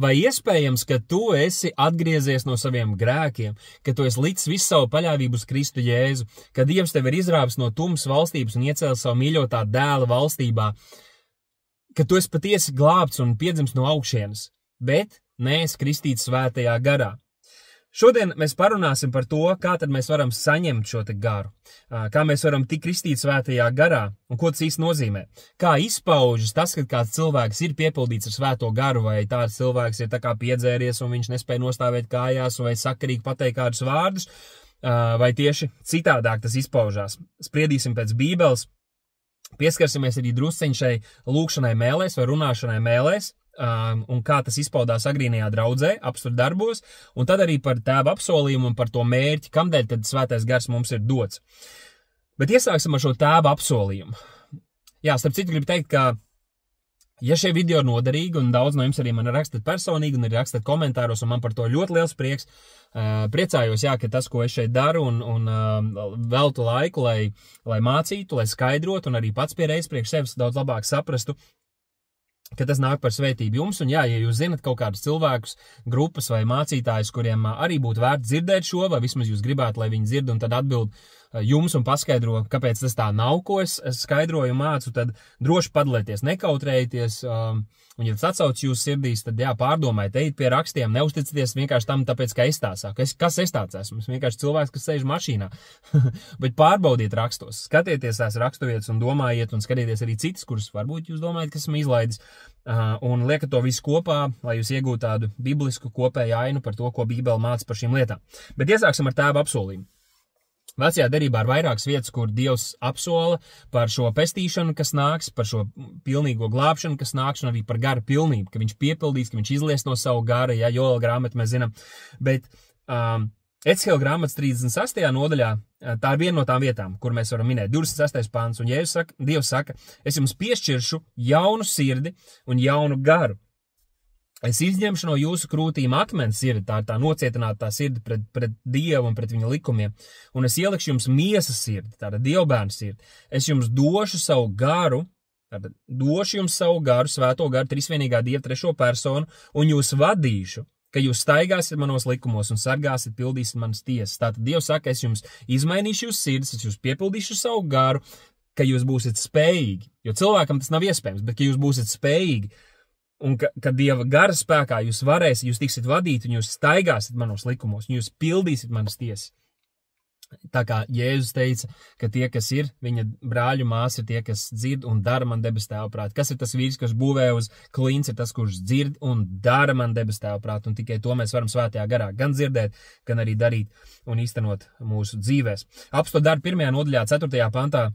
Vai iespējams, ka tu esi atgriezies no saviem grēkiem, ka tu esi licis visu savu paļāvību uz Kristu Jēzu, ka Dievs tevi ir izrāvis no tumsas valstības un iecēlis savu mīļotā dēla valstībā, ka tu esi patiesi glābts un piedzimis no augšienes, bet neesi kristīts svētajā garā. Šodien mēs parunāsim par to, kā tad mēs varam saņemt šo te garu, kā mēs varam tikt kristīt svētajā garā un ko tas īsti nozīmē. Kā izpaužas tas, kad kāds cilvēks ir piepildīts ar svēto garu, vai tāds cilvēks ir tā kā piedzēries un viņš nespēja nostāvēt kājās vai sakarīgi pateikt kādus vārdus, vai tieši citādāk tas izpaužās. Spriedīsim pēc Bībeles, pieskarsimies arī drusceņ šai lūkšanai mēlēs vai runāšanai mēlēs, un kā tas izpaudās agrīnajā draudzē, apstur darbos, un tad arī par tēva apsolījumu un par to mērķi, kamdēļ tad svētais gars mums ir dots. Bet iesāksim ar šo tēva apsolījumu. Jā, starp citu gribu teikt, ka ja šie video ir noderīgi, un daudz no jums arī man rakstat personīgi, un arī rakstat komentāros, un man par to ļoti liels prieks, priecājos, jā, ka tas, ko es šeit daru, un veltu laiku, lai mācītu, lai skaidrotu, un arī pats pie reizes priekš sevis daudz labāk saprastu, ka tas nāk par svētību jums, un jā, ja jūs zinat kaut kādus cilvēkus, grupas vai mācītājus, kuriem arī būtu vērts dzirdēt šo, vai vismaz jūs gribētu, lai viņi dzird un tad atbild jums un paskaidro, kāpēc tas tā nav, ko es skaidroju un mācu, tad droši padalieties, nekautrējieties, un ja tas atsauc jūsu sirdīs, tad jā, pārdomājiet, ejiet pie rakstiem, neuzticieties vienkārši tam, tāpēc, ka es tā saku. Kas es tāds esmu? Es vienkārši cilvēks, kas sēž mašīnā. Bet pārbaudiet rakstos, skatieties tās raksturvietas un domājiet un skatieties arī citas, kuras varbūt jūs domājat, ka esmu izlaidis, un liekat to visu kopā, lai jūs iegūtu tādu biblisku kopēju ainu par to, ko Bībele māca par šīm lietām. Bet iesāksim ar tēva apsolījumu. Vecajā derībā ir vairākas vietas, kur Dievs apsola par šo pestīšanu, kas nāks, par šo pilnīgo glābšanu, kas nāks, un arī par gara pilnību, ka viņš piepildīs, ka viņš izlies no savu gara, ja Joela grāmatu mēs zinām. Bet Ecehēla grāmatas 36. nodaļā, tā ir viena no tām vietām, kur mēs varam minēt 26. pants, un Dievs saka, es jums piešķiršu jaunu sirdi un jaunu garu. Es izņemšu no jūsu krūtīm akmens sirdi, tā ir tā nocietinātā sirdi pret Dievu un pret viņa likumiem, un es ielikšu jums miesas sirdi, tāda dievbērnu sirdi. Es jums došu savu garu, svēto garu, trīsvienīgā Dieva trešo personu, un jūs vadīšu, ka jūs staigāsiet manos likumos un sargāsiet, pildīsiet manas tiesas. Tātad Dievs saka, es jums izmainīšu jūs sirdis, es jūs piepildīšu savu garu, ka jūs būsiet spējīgi, jo cilvēkam tas nav iespējams, bet ka jūs būsiet spējīgi, un ka Dieva gara spēkā jūs varēsiet, jūs tiksiet vadīti, un jūs staigāsiet manos likumos, un jūs pildīsiet manas tiesas. Tā kā Jēzus teica, ka tie, kas ir, viņa brāļu māsa ir tie, kas dzird un dara man debes tēva prātu. Kas ir tas vīrs, kas būvē uz klints, ir tas, kurš dzird un dara man debes tēva prātu, un tikai to mēs varam svētajā garā gan dzirdēt, gan arī darīt un īstenot mūsu dzīvēs. Apostolu darbu 1. nodaļā 4. pantā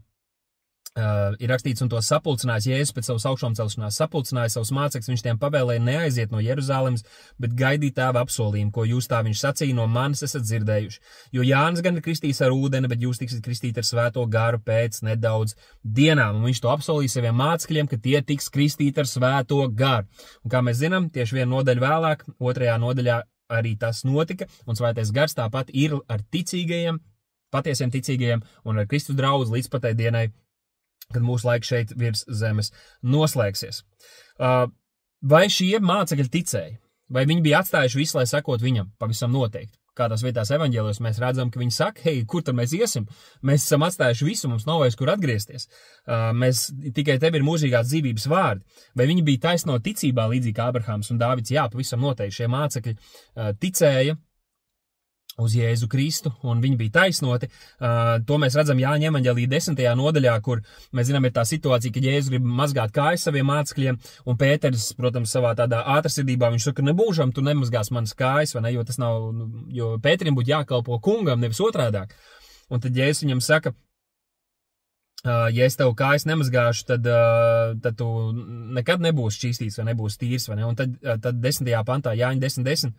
ir rakstīts, un to sapulcinājis Jēzus pēc savas augšām celšanās, sapulcinājis savus mācekļus, viņš tiem pavēlēja neaiziet no Jeruzalemes, bet gaidīt tēva apsolījumu, ko jūs tā viņš sacīja no manis esat dzirdējuši. Jo Jānis gan ir kristījis ar ūdeni, bet jūs tiksiet kristīti ar svēto garu pēc nedaudz dienām, un viņš to apsolīja saviem mācekļiem, ka tie tiks kristīti ar svēto garu. Un kā mēs zinām, tieši vienu nodaļu vēlāk, 2. nodaļā arī tas notika, un svētais gars tāpat ir ar ticīgajiem, patiesiem ticīgajiem un ar Kristus draudzi līdz patai dienai, kad mūsu laiks šeit virs zemes noslēgsies. Vai šie mācekļi ticēja? Vai viņi bija atstājuši visu, lai sekot viņam? Pavisam noteikti. Kādās vietās evaņģēlijos mēs redzam, ka viņi saka, hei, kur tad mēs iesim? Mēs esam atstājuši visu, mums nav vairs kur atgriezties. Tikai tev ir mūžīgās dzīvības vārdi. Vai viņi bija taisno ticībā, līdzīgi kā Abrahams un Dāvids? Jā, pavisam noteikti šie mācekļi ticēja uz Jēzu Kristu, un viņi bija taisnoti. To mēs redzam Jāņa evaņģēlijā 10. nodaļā, kur mēs zinām, ir tā situācija, ka Jēzus grib mazgāt kājas saviem mācekļiem, un Pēteris, protams, savā tādā ātrsirdībā, viņš saka, nebūžam, tu nemazgās manas kājas, vai ne, jo tas nav, jo Pēterim būtu jākalpo kungam, nevis otrādāk. Un tad Jēzus viņam saka, ja es tev kājas nemazgāšu, tad tu nekad nebūsi šķīstīts, vai nebūsi tīrs, vai ne, un tad 10. pantā, Jāņa 10:10,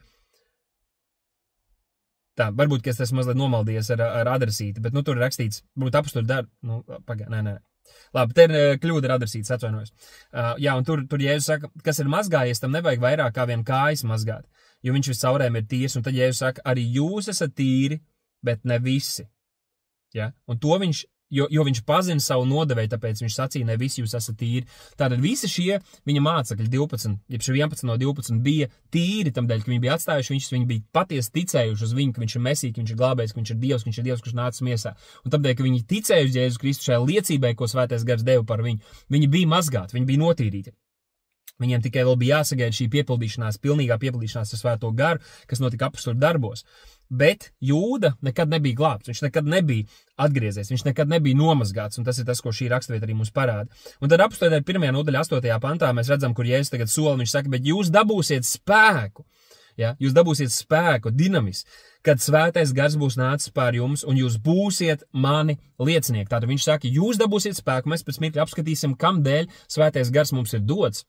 tā, varbūt, ka es esmu mazliet nomaldījies ar adresīti, bet, tur ir rakstīts, varbūt apostoli darbu, nē. Labi, te ir kļūda ar adresītes, atvainojos. Jā, un tur Jēzus saka, kas ir mazgājies, tam nevajag vairāk kā vien kājas mazgāt, jo viņš viscaurēm ir tīrs, un tad Jēzus saka, arī jūs esat tīri, bet ne visi. Ja? Un to viņš jo viņš pazina savu nodevēju, tāpēc viņš sacīja, ne visi jūs esat tīri. Tātad visi šie viņa mācekļi 12, jeb 11 no 12 bija tīri tamdēļ, ka viņi bija atstājuši viņus, viņi bija patiesi ticējuši uz viņu, ka viņš ir Mesija, ka viņš ir glābējs, ka viņš ir Dievs, kurš nācis miesā. Un tamdēļ, ka viņi ticējuši Jēzus Kristu šajā liecībai, ko Svētais Gars deva par viņu, viņi bija mazgāti, viņi bija notīrīti. Viņiem tikai vēl bija jāsagaida šī piepildīšanās, pilnīgā piepildīšanās ar Svēto Garu, kas notika apostļu darbos. Bet Jūda nekad nebija glābts, viņš nekad nebija atgriezies, viņš nekad nebija nomazgāts, un tas ir tas, ko šī rakstvieta arī mums parāda. Un tad apostļu darbu 1. nodaļa 8. pantā mēs redzam, kur Jēzus tagad sola, viņš saka, bet jūs dabūsiet spēku, ja? Jūs dabūsiet spēku, dinamis, kad Svētais Gars būs nācis pār jums, un jūs būsiet mani liecinieki. Tātad viņš saka, jūs dabūsiet spēku, mēs pēc mirkļa apskatīsim, kam dēļ Svētais Gars mums ir dots.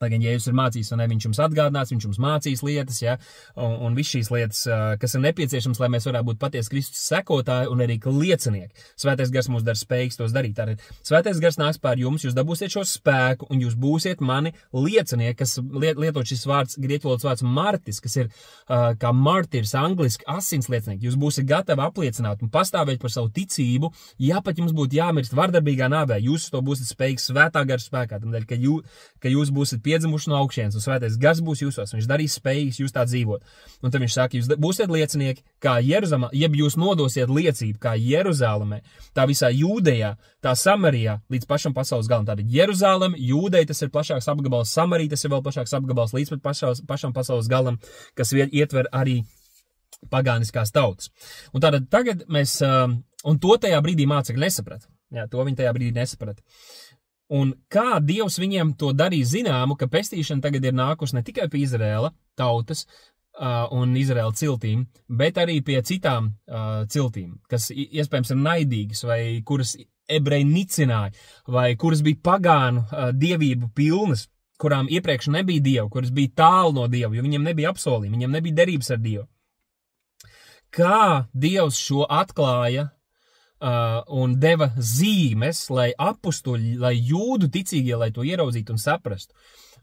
Lai gan Jēzus ir mācījis, un ne, viņš jums atgādinās, viņš jums mācīs lietas, ja, un viss šīs lietas, kas ir nepieciešams, lai mēs varētu būt patiesi Kristus sekotāji un arī liecinieki. Svētais Gars mūs dara spējīgs tos darīt. Tātad Svētais Gars nāks pār jums, jūs dabūsiet šo spēku, un jūs būsiet mani liecinieki, kas lietot šis vārds, grieķu valodas vārds martis, kas ir kā martīrs, angliski asins liecinieki. Jūs būsiet gatavi apliecināt un pastāvēt par savu ticību, ja pat jums būtu jāmirst vardarbīgā nāvē, jūs to būsiet spējīgi Svētā Gara spēkā, tādēļ, ka jūs būsiet piedzimuši no augšienes, un Svētais Gars būs jūsos, viņš darīs spējīgs jūs tā dzīvot. Un tad viņš saka, jūs būsiet liecinieki, kā Jeruzalem, jeb jūs nodosiet liecību, kā Jeruzalemē, tā visā Jūdejā, tā Samarijā, līdz pašam pasaules galam. Tātad Jeruzalem, Jūdeja, tas ir plašāks apgabals, Samarija, tas ir vēl plašāks apgabals, līdz pat pašam pasaules galam, kas ietver arī pagāniskās tautas. Un tātad tagad mēs, un to tajā brīdī mācekļi nesaprata. Jā, to viņi tajā brīdī nesaprata. Un kā Dievs viņiem to darīja zināmu, ka pestīšana tagad ir nākusi ne tikai pie Izraēla tautas un Izraēla ciltīm, bet arī pie citām ciltīm, kas iespējams ir naidīgas, vai kuras ebreji nicināja, vai kuras bija pagānu dievību pilnas, kurām iepriekš nebija Dievu, kuras bija tālu no Dievu, jo viņiem nebija apsolījumi, viņiem nebija derības ar Dievu. Kā Dievs šo atklāja un deva zīmes, lai apustuļi, lai jūdu ticīgie, lai to ieraudzītu un saprastu.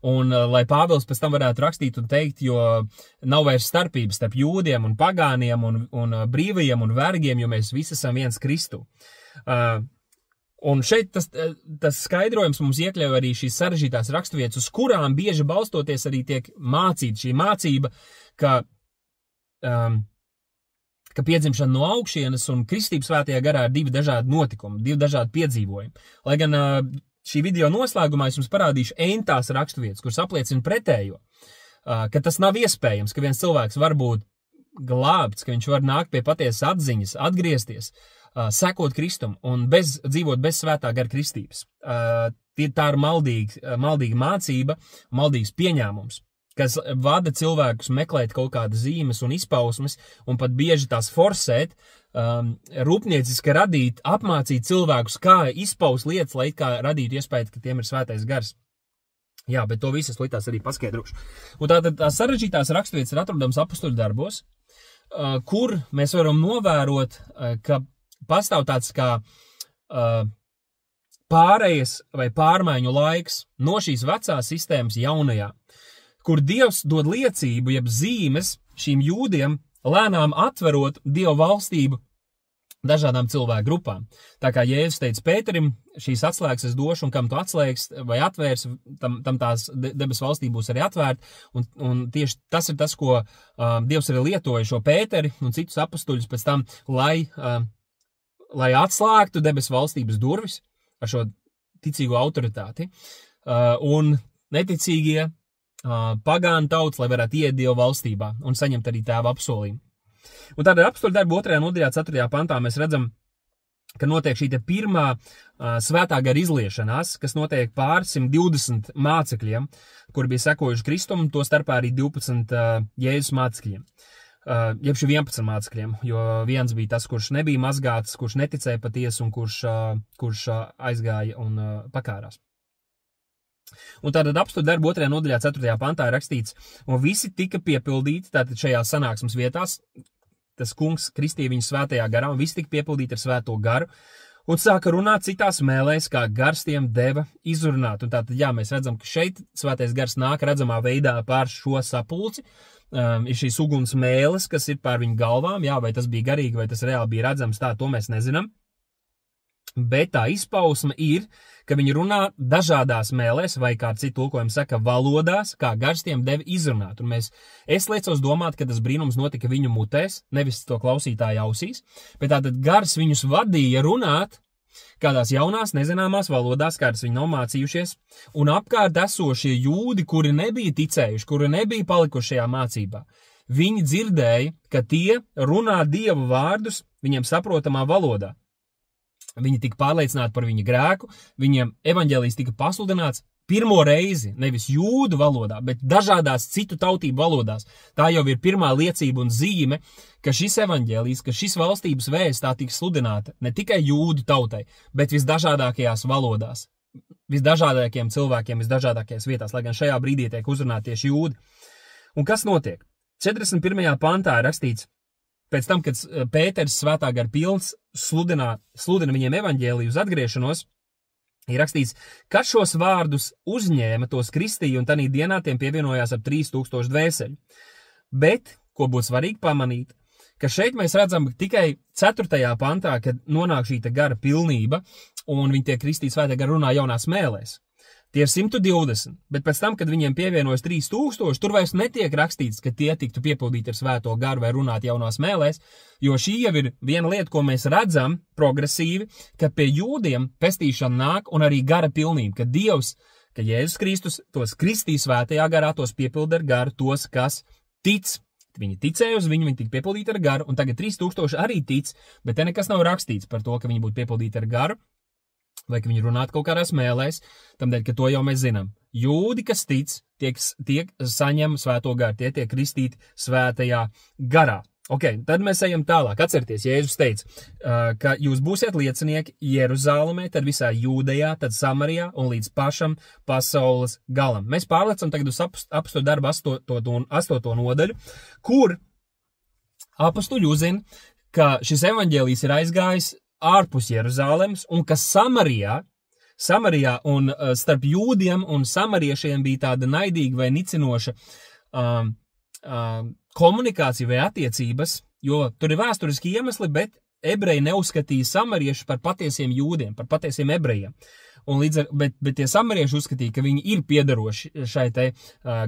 Un lai Pāvils pēc tam varētu rakstīt un teikt, jo nav vairs starpības starp jūdiem un pagāniem un brīvajiem un vergiem, jo mēs visi esam viens Kristu. Un šeit tas skaidrojums mums iekļauj arī šīs sarežģītās raksturvietas, uz kurām bieži balstoties arī tiek mācīta šī mācība, ka piedzimšana no augšienes un kristība Svētajā Garā ir divi dažādi notikumi, divi dažādi piedzīvojumi. Lai gan šī video noslēgumā es jums parādīšu entās raksturvietas, kuras apliecina pretējo, ka tas nav iespējams, ka viens cilvēks var būt glābts, ka viņš var nākt pie patiesas atziņas, atgriezties, sekot Kristum un dzīvot bez Svētā Gara kristības. Tā ir maldīga mācība, maldīgs pieņēmums, kas vada cilvēkus meklēt kaut kādas zīmes un izpausmes, un pat bieži tās forsēt, rūpnieciski radīt, apmācīt cilvēkus, kā izpaust lietas, lai kā radītu iespēju, ka tiem ir Svētais Gars. Jā, bet to visu es līdz arī paskaidrošu. Un tātad tās sarežģītās raksturvietas ir atrodams apostļu darbos, kur mēs varam novērot, ka pastāv tāds kā pārējas vai pārmaiņu laiks no šīs vecās sistēmas jaunajā, kur Dievs dod liecību, jeb zīmes šīm jūdiem, lēnām atverot Dievu valstību dažādām cilvēku grupām. Tā kā Jēzus teica Pēterim, šīs atslēgas es došu, un kam tu atslēgs vai atvērs, tam tās debes valstība būs arī atvērta, un tieši tas ir tas, ko Dievs arī lietoja šo Pēteri un citus apustuļus pēc tam, lai atslēgtu debes valstības durvis ar šo ticīgo autoritāti, un neticīgie pagānu tauts, lai varētu iet Dievu valstībā un saņemt arī tēva apsolījumu. Un tādā apostļu darbu 2. nodaļā 4. pantā mēs redzam, ka notiek šī te pirmā Svētā Gara izliešanās, kas notiek pār 120 mācekļiem, kuri bija sekojuši Kristum, to starpā arī 12 Jēzus mācekļiem. Jeb 11 mācekļiem, jo viens bija tas, kurš nebija mazgāts, kurš neticēja patiesi un kurš aizgāja un pakārās. Un tātad apostļu darbu 2. nodaļā 4. pantā ir rakstīts, un visi tika piepildīti, tātad šajās sanāksmes vietās, tas kungs kristīja viņu Svētajā Garā, un visi tika piepildīti ar Svēto Garu, un sāka runāt citās mēlēs, kā Gars tiem deva izrunāt. Un tātad, jā, mēs redzam, ka šeit Svētais Gars nāk redzamā veidā pār šo sapulci, ir šīs uguns mēles, kas ir pār viņu galvām, jā, vai tas bija garīgi, vai tas reāli bija redzams, tā, to mēs nezinām. bet tā izpausme ir, ka viņi runā dažādās mēlēs, vai kā citu tulkojumu saka, valodās, kā gars tiem deva izrunāt. Un es liecos domāt, ka tas brīnums notika viņu mutēs, nevis to klausītāju ausīs, bet tātad gars viņus vadīja runāt kādās jaunās, nezināmās valodās, kādas viņi nav mācījušies, un apkārt esošie jūdi, kuri nebija ticējuši, kuri nebija palikuši šajā mācībā, viņi dzirdēja, ka tie runā Dieva vārdus viņiem saprotamā valodā. Viņi tika pārliecināti par viņa grēku, viņiem evaņģēlijs tika pasludināts pirmo reizi, nevis jūdu valodā, bet dažādās citu tautību valodās. Tā jau ir pirmā liecība un zīme, ka šis evaņģēlijs, ka šis valstības vēsts tā tika sludināta ne tikai jūdu tautai, bet visdažādākajās valodās, visdažādākajiem cilvēkiem, visdažādākajās vietās, lai gan šajā brīdī tiek uzrunāti tieši jūdi. Un kas notiek? 41. pantā ir rakstīts, pēc tam, kad Pēters svētā gara pilns sludina viņiem evaņģēliju uz atgriešanos, ir rakstīts, ka šos vārdus uzņēma, tos kristīja, un tanī dienā tiem pievienojās ap 3000 dvēseļu. Bet, ko būtu svarīgi pamanīt, ka šeit mēs redzam tikai 4. pantā, kad nonāk šī gara pilnība, un viņi tiek kristīti svētā gara runā jaunās mēlēs. Tie ir 120, bet pēc tam, kad viņiem pievienojas 3000, tur vairs netiek rakstīts, ka tie tiktu piepildīti ar svēto garu vai runāt jaunās mēlēs, jo šī jau ir viena lieta, ko mēs redzam progresīvi, ka pie jūdiem pestīšana nāk un arī gara pilnība, ka Dievs, ka Jēzus Kristus tos kristīs svētajā garā, tos piepilda ar garu, tos, kas tic. Viņi ticēja uz viņu, viņi tika piepildīti ar garu, un tagad 3000 arī tic, bet te nekas nav rakstīts par to, ka viņi būtu piepildīti ar garu, vai ka viņi runātu kaut kādās mēlēs, tamdēļ, ka to jau mēs zinām. Jūdi, kas tic, tiek saņem svēto garu, tie tiek kristīti svētajā garā. Ok, tad mēs ejam tālāk. Atcerieties, Jēzus teica, ka jūs būsiet liecinieki Jeruzalemē, tad visā Jūdejā, tad Samarijā un līdz pašam pasaules galam. Mēs pārlecam tagad uz apostļu darbu 8. nodaļu, kur apostļi uzzina, ka šis evaņģēlijs ir aizgājis ārpus Jeruzalemes, un ka Samarijā un starp jūdiem un samariešiem bija tāda naidīga vai nicinoša komunikācija vai attiecības, jo tur ir vēsturiski iemesli, bet ebreji neuzskatīja samariešus par patiesiem jūdiem, par patiesiem ebrejiem. Bet tie samarieši uzskatīja, ka viņi ir piederoši šai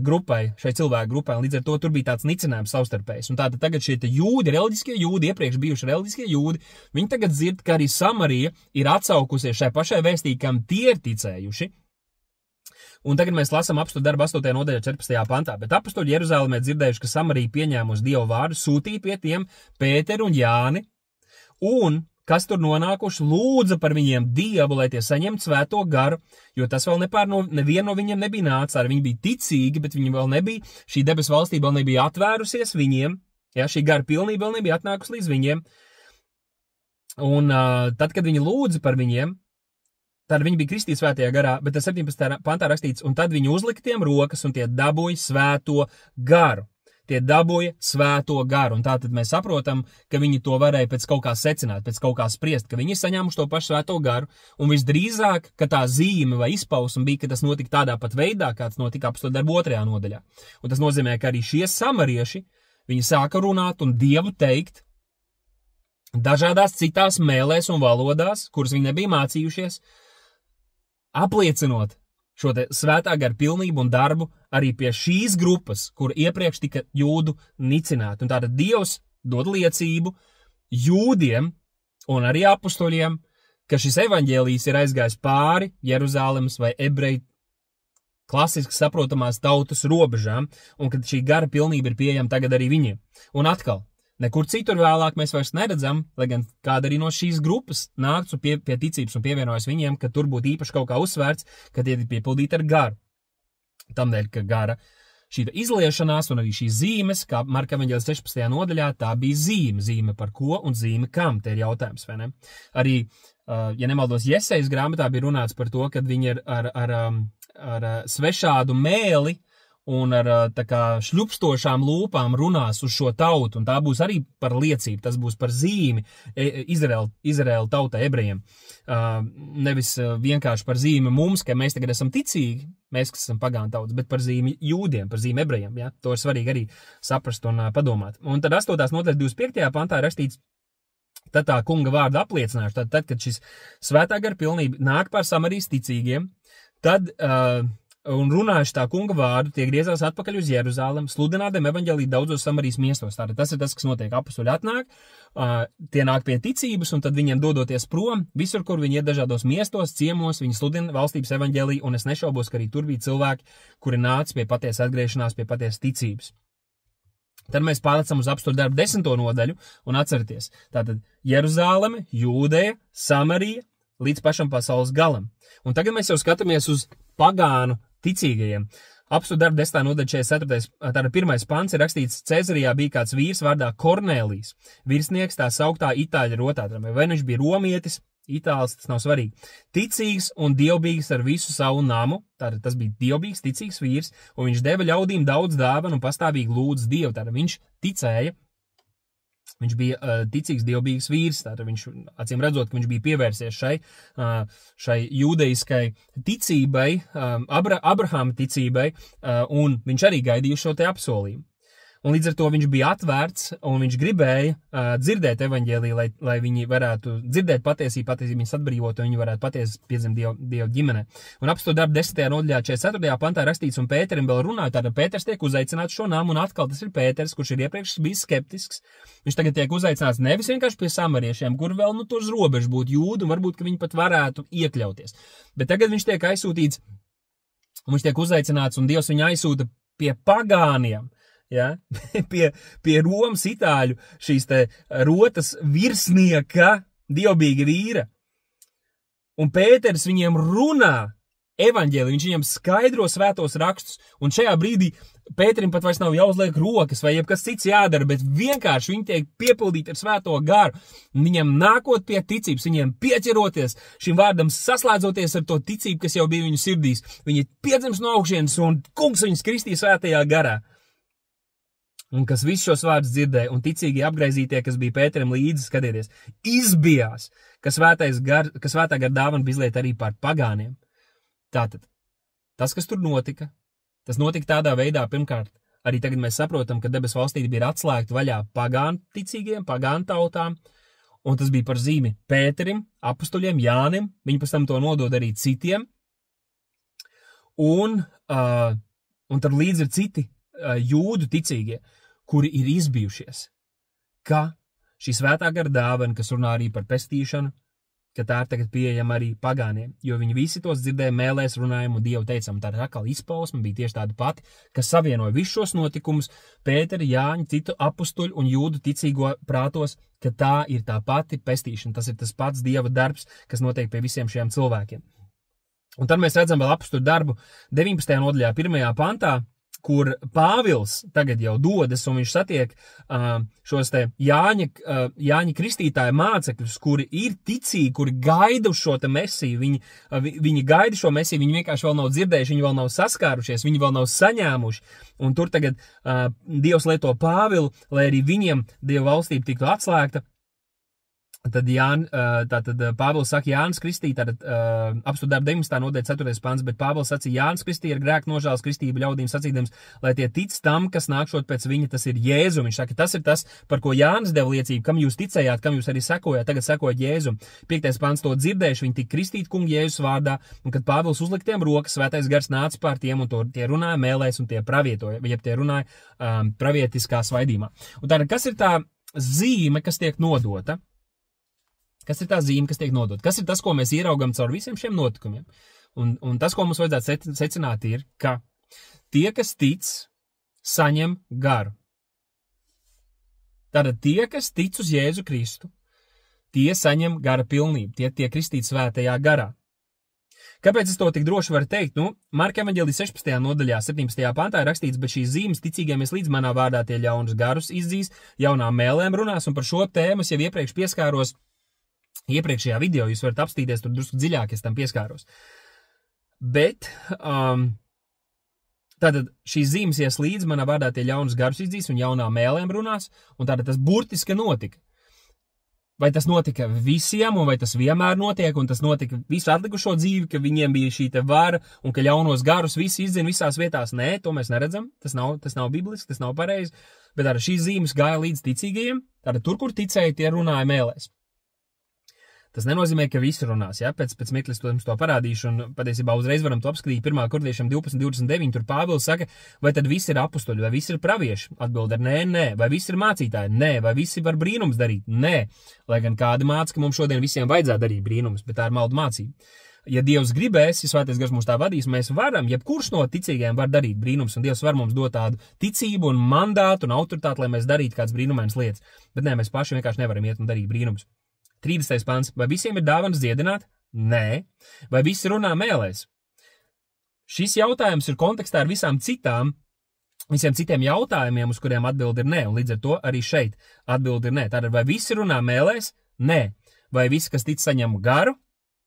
grupai, šai cilvēku grupai, un līdz ar to tur bija tāds nicinājums savstarpējs. Un tātad tagad šie jūdi, reliģiskie jūdi, iepriekš bijuši reliģiskie jūdi, viņi tagad dzird, ka arī Samarija ir atsaukusies šai pašai vēstī, kam tie ir ticējuši. Un tagad mēs lasām apostļu darbu 8. nodaļā 14. pantā, bet apostļi Jeruzalemē dzirdējuši, ka Samarija pieņēmusi Dievu vārdu, sūtīja pie tiem Pēteru un Jāni, un kas tur nonākuši, lūdza par viņiem Dievu, lai tie saņemtu svēto garu, jo tas vēl nevienu no viņiem nebija nācis, arī viņi bija ticīgi, bet viņi vēl nebija, šī debesu valstība vēl nebija atvērusies viņiem, ja, šī gara pilnība vēl nebija atnākusi līdz viņiem. Un tad, kad viņi lūdza par viņiem, tad viņi bija kristīti svētajā garā, bet tas 17. pantā rakstīts, un tad viņi uzlika tiem rokas, un tie dabūja svēto garu. Tie dabūja svēto garu, un tātad mēs saprotam, ka viņi to varēja pēc kaut kā secināt, pēc kaut kā spriest, ka viņi saņēmuši to pašu svēto garu, un visdrīzāk, ka tā zīme vai izpausme bija, ka tas notika tādā pat veidā, kāds notika apostļu darbu 2. nodaļā. Un tas nozīmē, ka arī šie samarieši, viņi sāka runāt un Dievu teikt dažādās citās mēlēs un valodās, kuras viņi nebija mācījušies, apliecinot šo te svētā gara pilnību un darbu arī pie šīs grupas, kur iepriekš tika jūdu nicināti. Un tātad Dievs dod liecību jūdiem un arī apustuļiem, ka šis evaņģēlijs ir aizgājis pāri Jeruzalemes vai ebreju klasiski saprotamās tautas robežām, un ka šī gara pilnība ir pieejama tagad arī viņiem. Un atkal, nekur citur vēlāk mēs vairs neredzam, lai gan kāda arī no šīs grupas nāktu pie ticības un pievienojas viņiem, ka tur būtu īpaši kaut kā uzsvērts, ka tie ir piepildīti ar garu. Tamdēļ, ka gara šī izliešanās un arī šīs zīmes, kā Marka evaņģēlijas 16. nodaļā, tā bija zīme. Zīme par ko un zīme kam, te ir jautājums, vai ne? Arī, ja nemaldos, Jesejas grāmatā bija runāts par to, kad viņi ir ar svešādu mēli un ar tā kā šļupstošām lūpām runās uz šo tautu, un tā būs arī par liecību, tas būs par zīmi Izraēla tautai, ebrejiem. Nevis vienkārši par zīmi mums, ka mēs tagad esam ticīgi, mēs, kas esam pagānu tautas, bet par zīmi jūdiem, par zīmi ebrejiem, ja? To ir svarīgi arī saprast un padomāt. Un tad 8. nodaļas 25. pantā rakstīts, tad tā kunga vārdu apliecināšu, tad, kad šis svētā gara pilnība nāk pār Samarijas ticīgiem, tad, un runājuši tā kunga vārdu, tie griezās atpakaļ uz Jeruzālem, sludinādiem evaņģēlī daudzos Samarijas miestos. Tātad tas ir tas, kas notiek. Apustuļi atnāk, tie nāk pie ticības, un tad viņiem dodoties prom, visur, kur viņi iet dažādos miestos, ciemos, viņi sludina valstības evaņģēlī, un es nešaubos, ka arī tur bija cilvēki, kuri nāca pie patiesas atgriešanās, pie patiesas ticības. Tad mēs pārlecam uz Apostļu darbu 10. nodaļu, un atcerieties, tātad Jeruzāleme, Jūdeja, Samarija, līdz pašam pasaules galam. Un tagad mēs jau skatāmies uz pagānu ticīgajiem. Apostļu darbu 10. nodaļa 44. Tāda 1. pants ir rakstīts, Cezarijā bija kāds vīrs vārdā Kornēlijs, virsnieks tā sauktā itāļa rotātramē. Vai nu viņš bija romietis, itālis, tas nav svarīgi. Ticīgs un dievbīgs ar visu savu namu, tātad tas bija dievbīgs, ticīgs vīrs, un viņš deva ļaudīm daudz dāvanu un pastāvīgi lūdz Dievu, tātad viņš ticēja. Viņš bija ticīgs, dievbīgs vīrs, tātad viņš, acīm redzot, ka viņš bija pievērsies šai jūdeiskai ticībai, Abrahama ticībai, un viņš arī gaidīja šo te apsolījumu. Un līdz ar to viņš bija atvērts, un viņš gribēja dzirdēt evaņģēliju, lai viņi varētu dzirdēt patiesību, patiesību viņus atbrīvot, un viņi varētu patiesi piedzimt Dieva ģimenē. Un Apostļu darbu 10. nodaļā 44. pantā rakstīts, un Pēterim vēl runāja, tātad Pēters tiek uzaicināts šo namu, un atkal tas ir Pēters, kurš ir iepriekš bijis skeptisks. Viņš tagad tiek uzaicināts nevis vienkārši pie samariešiem, kur vēl nu tur uz robežu būtu jūdi, un varbūt, ka viņi pat varētu iekļauties. Bet tagad viņš tiek aizsūtīts, un viņš tiek uzaicināts, un Dievs viņu aizsūta pie pagāniem. Ja? pie Romas itāļu šīs te rotas virsnieka dievbīga vīra. Un Pēters viņiem runā evaņģēliju, viņš viņiem skaidro svētos rakstus, un šajā brīdī Pēterim pat vairs nav jāuzliek rokas vai jebkas cits jādara, bet vienkārši viņi tiek piepildīti ar svēto garu. Viņiem nākot pie ticības, viņiem pieķeroties šim vārdam, saslēdzoties ar to ticību, kas jau bija viņu sirdīs. Viņi piedzims no augšienes, un kungs viņus kristīja svētajā garā. Un kas visus šos vārdus dzirdēja, un ticīgi apgraizītie, kas bija Pēterim līdzi, skatieties, izbijās, ka svētā gara dāvana bija izlieta arī pār pagāniem. Tātad, tas, kas tur notika, tas notika tādā veidā, pirmkārt, arī tagad mēs saprotam, ka debesu valstība ir atslēgta vaļā pagānu ticīgiem, pagānu tautām, un tas bija par zīmi Pēterim, apustuļiem, Jānim, viņi pēc tam to nodod arī citiem, un tad līdz ir citi jūdu ticīgie, kuri ir izbijušies, ka šī svētā gara dāvana, kas runā arī par pestīšanu, ka tā ir tagad pieejama arī pagāniem, jo viņi visi tos dzirdēja mēlēs runājumu un Dievu teicam, tā atkal izpausme bija tieši tāda pati, kas savienoja visus šos notikumus, Pēteri, Jāņu, citu apustuļu un jūdu ticīgo prātos, ka tā ir tā pati pestīšana, tas ir tas pats Dieva darbs, kas notiek pie visiem šiem cilvēkiem. Un tad mēs redzam vēl apustuļu darbu 19. nodaļā 1. pantā, kur Pāvils tagad jau dodas, un viņš satiek šos te Jāņa kristītāja mācekļus, kuri ir ticīgi, kuri gaida uz šo te mesiju, viņi gaida šo mesiju, viņi vienkārši vēl nav dzirdējuši, viņi vēl nav saskārušies, viņi vēl nav saņēmuši, un tur tagad Dievs lieto Pāvilu, lai arī viņiem Dieva valstība tiktu atslēgta. Tad Pāvils saka, Jānis Kristī, tātad Apostļu darbu 19. nodaļa 4. pants, bet Pāvils sacīja, Jānis Kristī ar grēku nožēlas kristību ļaudīm sacīdams, lai tie tic tam, kas nākšot pēc viņa, tas ir Jēzu. Viņš saka, tas ir tas, par ko Jānis deva liecību, kam jūs ticējāt, kam jūs arī sekojāt, tagad sekojat Jēzu. 5. pants to dzirdējuši, viņi tika kristīti kunga Jēzus vārdā, un kad Pāvils uzliktiem rokas, svētais gars nāca pār tiem, un tie runāja mēlēs, un tie pravietoja, ja tie runāja pravietiskā svaidījumā. Un tātad, kas ir tā zīme, kas tiek nodota? Kas ir tā zīme, kas tiek nodota? Kas ir tas, ko mēs ieraugam caur visiem šiem notikumiem? Un tas, ko mums vajadzētu secināt, ir, ka tie, kas tic, saņem garu. Tātad tie, kas tic uz Jēzu Kristu, tie saņem gara pilnību, tie tiek kristīti svētajā garā. Kāpēc es to tik droši varu teikt? Marka evaņģēlija 16. nodaļā 17. pantā ir rakstīts, bet šīs zīmes ticīgiem es līdz manā vārdā tie ļaunus garus izdzīs, jaunām mēlēm runās, un par šo tēmu es jau iepriekš pieskāros. Iepriekšējā video jūs varat apstīties, tur drusku dziļāk es tam pieskāros. Bet, tātad šīs zīmes ies līdz manā vārdā tie ļaunus garus izdzīs un jaunām mēlēm runās, un tātad tas burtiski notika. Vai tas notika visiem, un vai tas vienmēr notiek, un tas notika visu atlikušo dzīvi, ka viņiem bija šī te vara, un ka ļaunos garus visi izdzina visās vietās? Nē, to mēs neredzam, tas nav bibliski, tas nav pareizi, bet arī šīs zīmes gāja līdz ticīgajiem, tātad tur, kur ticēja, tie runāja mēlēs. Tas nenozīmē, ka visi runās, ja? Pēc mirklis to parādīšu, un patiesībā uzreiz varam to apskatīt. 1. Korintiešiem 12:29, tur Pāvils saka, vai tad visi ir apustuļi, vai visi ir pravieši? Atbild ar nē, vai visi ir mācītāji? Nē, vai visi var brīnums darīt? Nē, lai gan kādi māca, ka mums šodien visiem vajadzētu darīt brīnums, bet tā ir maldu mācība. Ja Dievs gribēs, ja Svētais Gars mūs tā vadīs, mēs varam, jebkurš no ticīgajiem var darīt brīnums, un Dievs var mums dot tādu ticību un mandātu un autoritāti, lai mēs darītu kāds brīnumainas lietas. Bet nē, mēs paši vienkārši nevaram iet un darīt brīnums. 30. pants. Vai visiem ir dāvanas dziedināt? Nē. Vai visi runā mēlēs? Šis jautājums ir kontekstā ar visiem citiem jautājumiem, uz kuriem atbildi ir nē, un līdz ar to arī šeit atbildi ir nē. Tātad, vai visi runā mēlēs? Nē. Vai visi, kas tic, saņem garu?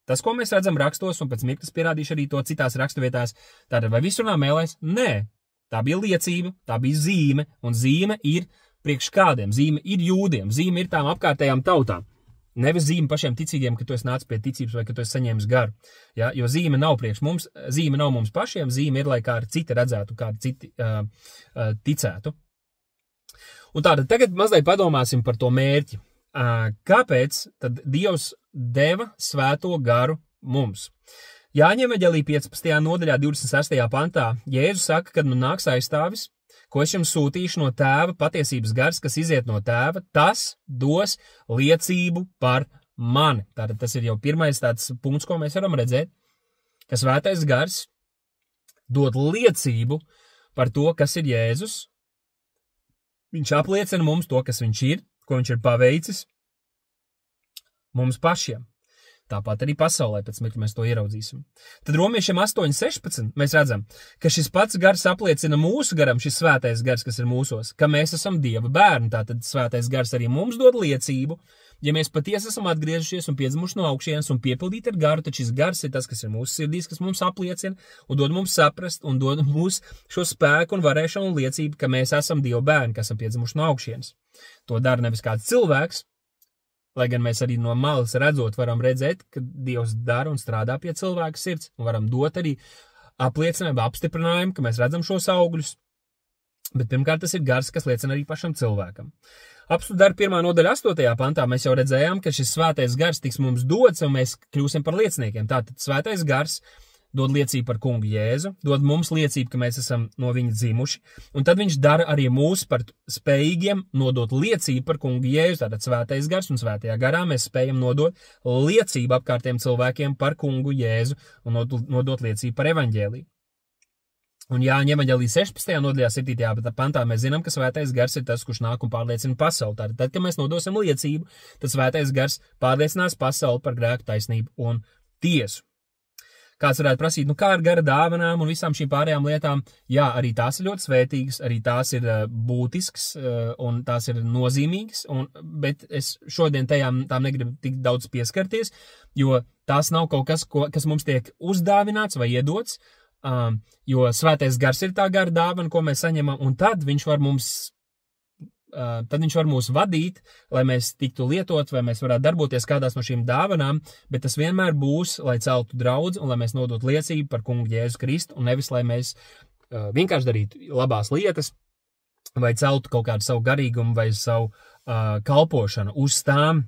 Tas, ko mēs redzam rakstos, un pēc mirklis pierādīšu arī to citās raksturvietās. Tātad, vai visi runā mēlēs? Nē. Tā bija liecība, tā bija zīme, un zīme ir priekš kādiem. Zīme ir jūdiem, zīme ir tām apkārtējām tautām. Nevis zīme pašiem ticīgiem, ka tu esi nācis pie ticības vai ka tu esi saņēmis garu. Ja? Jo zīme nav priekš mums, zīme nav mums pašiem, zīme ir, lai kādi citi redzētu, kādi citi ticētu. Un tātad tagad mazliet padomāsim par to mērķi. Kāpēc tad Dievs deva svēto garu mums? Jāņa evaņģēlī 15. nodaļā 26. pantā Jēzus saka, kad nu nāks aizstāvis, ko es jums sūtīšu no tēva, patiesības gars, kas iziet no tēva, tas dos liecību par mani. Tātad tas ir jau pirmais tāds punkts, ko mēs varam redzēt, ka svētais gars dod liecību par to, kas ir Jēzus. Viņš apliecina mums to, kas viņš ir, ko viņš ir paveicis mums pašiem. Tāpat arī pasaulē, pēc mirkļa mēs to ieraudzīsim. Tad romiešiem 8:16 mēs redzam, ka šis pats gars apliecina mūsu garam, šis svētais gars, kas ir mūsos, ka mēs esam Dieva bērni. Tātad svētais gars arī mums dod liecību. Ja mēs patiesi esam atgriežušies un piedzimuši no augšienes un piepildīti ar garu, tad šis gars ir tas, kas ir mūsu sirdīs, kas mums apliecina un dod mums saprast un dod mums šo spēku un varēšanu un liecību, ka mēs esam Dieva bērni, kas esam piedzimuši no augšienes. To dara nevis kāds cilvēks, lai gan mēs arī no malas redzot varam redzēt, ka Dievs dara un strādā pie cilvēka sirds, un varam dot arī apliecinājumu, apstiprinājumu, ka mēs redzam šos augļus. Bet pirmkārt tas ir gars, kas liecina arī pašam cilvēkam. Apstuļu darbu 1. nodaļa 8. pantā mēs jau redzējām, ka šis svētais gars tiks mums dots, un mēs kļūsim par lieciniekiem. Tātad svētais gars dod liecību par kungu Jēzu, dod mums liecību, ka mēs esam no viņa dzimuši, un tad viņš dara arī mūs par spējīgiem nodot liecību par kungu Jēzu. Tātad svētais gars un svētajā garā mēs spējam nodot liecību apkārtiem cilvēkiem par kungu Jēzu un nodot liecību par evaņģēliju. Un Jāņa evaņģēlī 16. nodaļā 7. pantā mēs zinām, ka svētais gars ir tas, kurš nāk un pārliecina pasauli. Tātad, kad mēs nodosim liecību, tad svētais gars pārliecinās pasauli par grēku, taisnību un tiesu. Kāds varētu prasīt, kā ar gara dāvanām un visām šīm pārējām lietām? Jā, arī tās ir ļoti svētīgas, arī tās ir būtisks un tās ir nozīmīgas, bet es šodien tām negribu tik daudz pieskarties, jo tās nav kaut kas, kas mums tiek uzdāvināts vai iedots, jo svētais gars ir tā gara dāvana, ko mēs saņemam, un tad viņš var mūs vadīt, lai mēs tiktu lietot, vai mēs varētu darboties kādās no šīm dāvanām, bet tas vienmēr būs, lai celtu draudzi un lai mēs nodotu liecību par kungu Jēzu Kristu, un nevis, lai mēs vienkārši darītu labās lietas, vai celtu kaut kādu savu garīgumu vai savu kalpošanu uz tām.